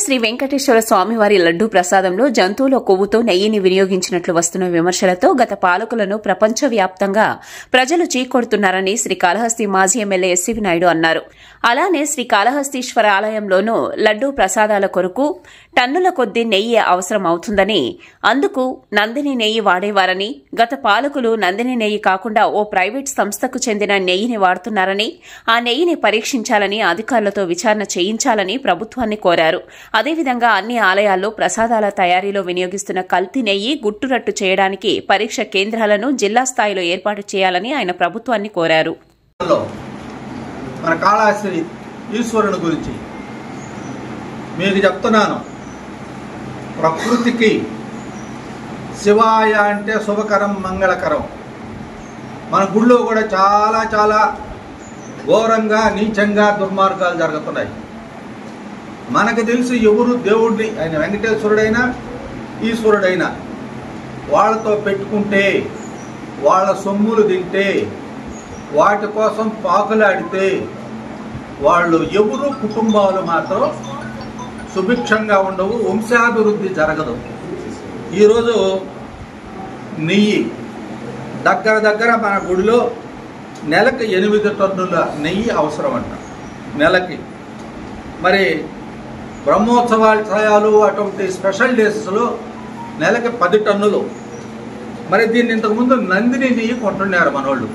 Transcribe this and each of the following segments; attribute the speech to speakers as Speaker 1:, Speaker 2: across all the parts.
Speaker 1: శ్రీ వెంకటేశ్వర స్వామివారి లడ్డూ ప్రసాదంలో జంతువుల కొవ్వుతో నెయ్యిని వినియోగించినట్లు వస్తున్న విమర్శలతో గత పాలకులను ప్రపంచవ్యాప్తంగా ప్రజలు చీకొడుతున్నారని శ్రీకాళహస్తి మాజీ ఎమ్మెల్యే ఎస్సీవి నాయుడు అన్నారు. అలానే శ్రీకాళహస్తీశ్వర ఆలయంలోనూ లడ్డూ ప్రసాదాల కొరకు టన్నుల కొద్దీ నెయ్యి అవసరం అవుతుందని, అందుకు నందిని నెయ్యి వాడేవారని, గత పాలకులు నందిని నెయ్యి కాకుండా ఓ ప్రైవేట్ సంస్థకు చెందిన నెయ్యిని వాడుతున్నారని, ఆ నెయ్యిని పరీక్షించాలని అధికారులతో విచారణ చేయించాలని ప్రభుత్వాన్ని కోరారు. అదేవిధంగా అన్ని ఆలయాల్లో ప్రసాదాల తయారీలో వినియోగిస్తున్న కల్తీ నెయ్యి గుట్టురట్టు చేయడానికి పరీక్ష కేంద్రాలను జిల్లా స్థాయిలో ఏర్పాటు చేయాలని ఆయన ప్రభుత్వాన్ని కోరారు.
Speaker 2: మన కాళహస్తి ఈశ్వరుని గురించి మీకు చెప్తున్నాను. ప్రకృతికి శివాయ అంటే శుభకరం, మంగళకరం. మన గుళ్ళో కూడా చాలా చాలా ఘోరంగా, నీచంగా దుర్మార్గాలు జరుగుతున్నాయి. మనకు తెలిసి ఎవరు దేవుడిని, ఆయన వెంకటేశ్వరుడైనా ఈశ్వరుడైనా వాళ్ళతో పెట్టుకుంటే, వాళ్ళ సొమ్ములు తింటే, వాటి కోసం పాకులాడితే వాళ్ళు ఎవరు కుటుంబాలు మాత్రం సుభిక్షంగా ఉండవు, వంశాభివృద్ధి జరగదు. ఈరోజు నెయ్యి దగ్గర మన గుడిలో నెలకు 8 టన్నుల నెయ్యి అవసరం అంట. నెలకి మరి బ్రహ్మోత్సవాలు అటువంటి స్పెషల్ డేస్లో నెలకి 10 టన్నులు. మరి దీన్ని ఇంతకుముందు నందిని నెయ్యి కొంటున్నారు మనోళ్ళు.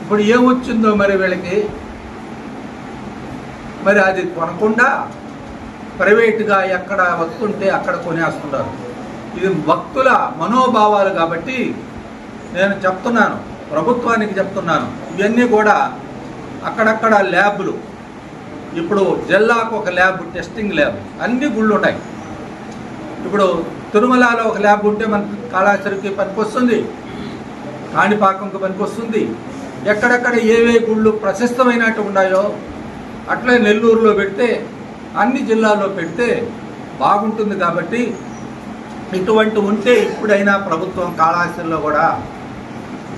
Speaker 2: ఇప్పుడు ఏమొచ్చిందో మరి వీళ్ళకి, మరి అది కొనకుండా ప్రైవేట్గా ఎక్కడ వస్తుంటే అక్కడ కొనేస్తున్నారు. ఇది భక్తుల మనోభావాలు. కాబట్టి నేను చెప్తున్నాను, ప్రభుత్వానికి చెప్తున్నాను, ఇవన్నీ కూడా అక్కడక్కడ ల్యాబ్లు, ఇప్పుడు జిల్లాకు ఒక ల్యాబ్, టెస్టింగ్ ల్యాబ్ అన్ని గుళ్ళు ఉన్నాయి. ఇప్పుడు తిరుమలలో ఒక ల్యాబ్ ఉంటే మన కాళహస్తికి పనికొస్తుంది, కాణిపాకంకి పనికొస్తుంది. ఎక్కడెక్కడ ఏవే గుళ్ళు ప్రశస్తమైనట్టు ఉన్నాయో అట్లే నెల్లూరులో పెడితే, అన్ని జిల్లాల్లో పెడితే బాగుంటుంది. కాబట్టి ఇటువంటి ఉంటే ఇప్పుడైనా ప్రభుత్వం కాళహస్తిలో కూడా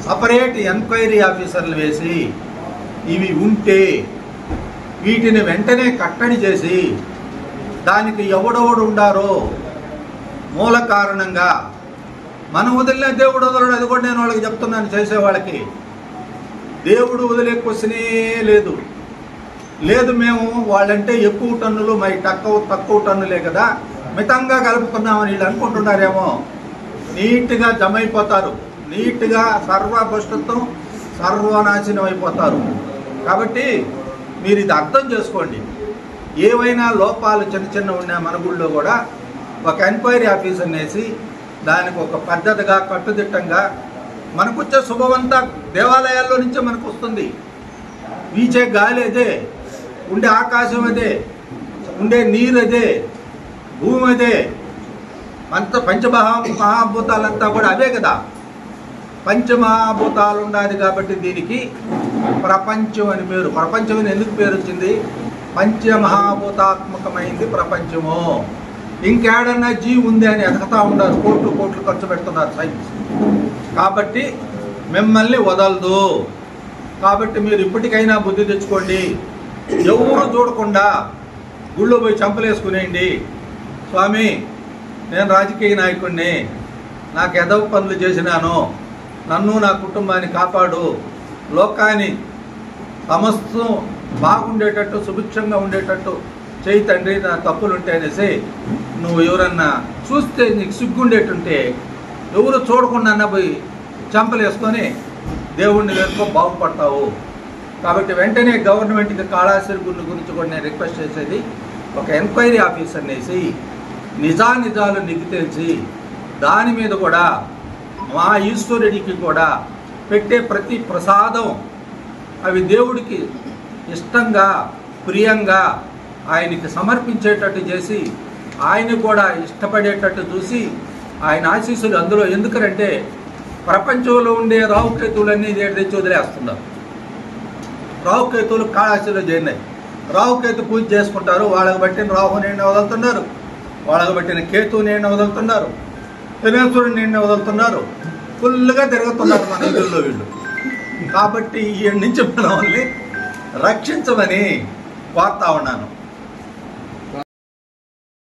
Speaker 2: సపరేట్ ఎంక్వైరీ ఆఫీసర్లు వేసి ఇవి ఉంటే వీటిని వెంటనే కట్టడి చేసి, దానికి ఎవడెవడు ఉండారో మూల కారణంగా, మనం వదిలిన దేవుడు వదలడు. అది కూడా నేను వాళ్ళకి చెప్తున్నాను, చేసేవాళ్ళకి. దేవుడు వదిలే క్వశ్చనే లేదు. మేము వాళ్ళంటే ఎక్కువ టన్నులు, మరి తక్కువ టన్నులే కదా, మితంగా కలుపుకున్నామని వీళ్ళు అనుకుంటున్నారేమో. నీట్గా జమ అయిపోతారు, నీట్గా సర్వభ్రష్టత్వం, సర్వనాశనం అయిపోతారు. కాబట్టి మీరు ఇది అర్థం చేసుకోండి. ఏవైనా లోపాలు చిన్న ఉన్నా మన గుళ్ళో కూడా ఒక ఎంక్వైరీ ఆఫీసర్ని వేసి దానికి ఒక పద్ధతిగా, కట్టుదిట్టంగా, మనకొచ్చే శుభమంతా దేవాలయాల్లో నుంచే మనకు వస్తుంది. వీచే గాలి అదే, ఉండే ఆకాశం అదే, ఉండే నీరు అదే, భూమి అదే, అంత పంచమహాభూతాలంతా కూడా అవే కదా. పంచమహాభూతాలు ఉన్నది కాబట్టి దీనికి ప్రపంచం అని పేరు. ప్రపంచం అని ఎందుకు పేరు వచ్చింది? పంచమహాభూతాత్మకమైంది ప్రపంచము. ఇంకేడన్నా జీవి ఉంది అని ఎదగతా ఉన్నారు, కోట్లు ఖర్చు పెడుతున్నారు సైన్స్. కాబట్టి మిమ్మల్ని వదలదు. కాబట్టి మీరు ఇప్పటికైనా బుద్ధి తెచ్చుకోండి. ఎవరు చూడకుండా గుళ్ళో పోయి చంపలేసుకునేయండి. స్వామి, నేను రాజకీయ నాయకుడిని, నాకు ఎదవ పనులు చేసినాను, నన్ను నా కుటుంబాన్ని కాపాడు, లోకాన్ని సమస్తం బాగుండేటట్టు, సుభిక్షంగా ఉండేటట్టు చేయి తండ్రి, నా తప్పులు ఉంటాయనేసి నువ్వు ఎవరన్నా చూస్తే, నీకు సిగ్గుండేటుంటే ఎవరు చూడకుండా పోయి చంపలేసుకొని దేవుణ్ణి వేసుకో, బాగుపడతావు. కాబట్టి వెంటనే గవర్నమెంట్కి కాళహస్తి గుళ్ళ గురించి కూడా నేను రిక్వెస్ట్ చేసేది, ఒక ఎంక్వైరీ ఆఫీసర్ని వేసి నిజాలు నిగ్గు తెలిసి దాని మీద కూడా మా ఈశ్వరుడికి కూడా పెట్టే ప్రతి ప్రసాదం అవి దేవుడికి ఇష్టంగా, ప్రియంగా ఆయనకి సమర్పించేటట్టు చేసి, ఆయన కూడా ఇష్టపడేటట్టు చూసి ఆయన ఆశీస్సులు అందులో. ఎందుకంటే ప్రపంచంలో ఉండే రాహుకేతువులన్నీ తెచ్చి వదిలేస్తున్నారు. రాహుకేతువులు కాళహస్తిలో చేరినాయి. రాహుకేతు పూజ చేసుకుంటారు, వాళ్ళకి బట్టిన రాహు నీడిని వదులుతున్నారు, వాళ్ళకి బట్టిన కేతు నీడిని వదులుతున్నారు, శనేశ్వరుడు నీడిని వదులుతున్నారు, ఫుల్గా తిరుగుతున్నారు మన ఇళ్ళల్లో వీళ్ళు. కాబట్టి ఈ నుంచి మనల్ని రక్షించమని కోరుతా ఉన్నాను.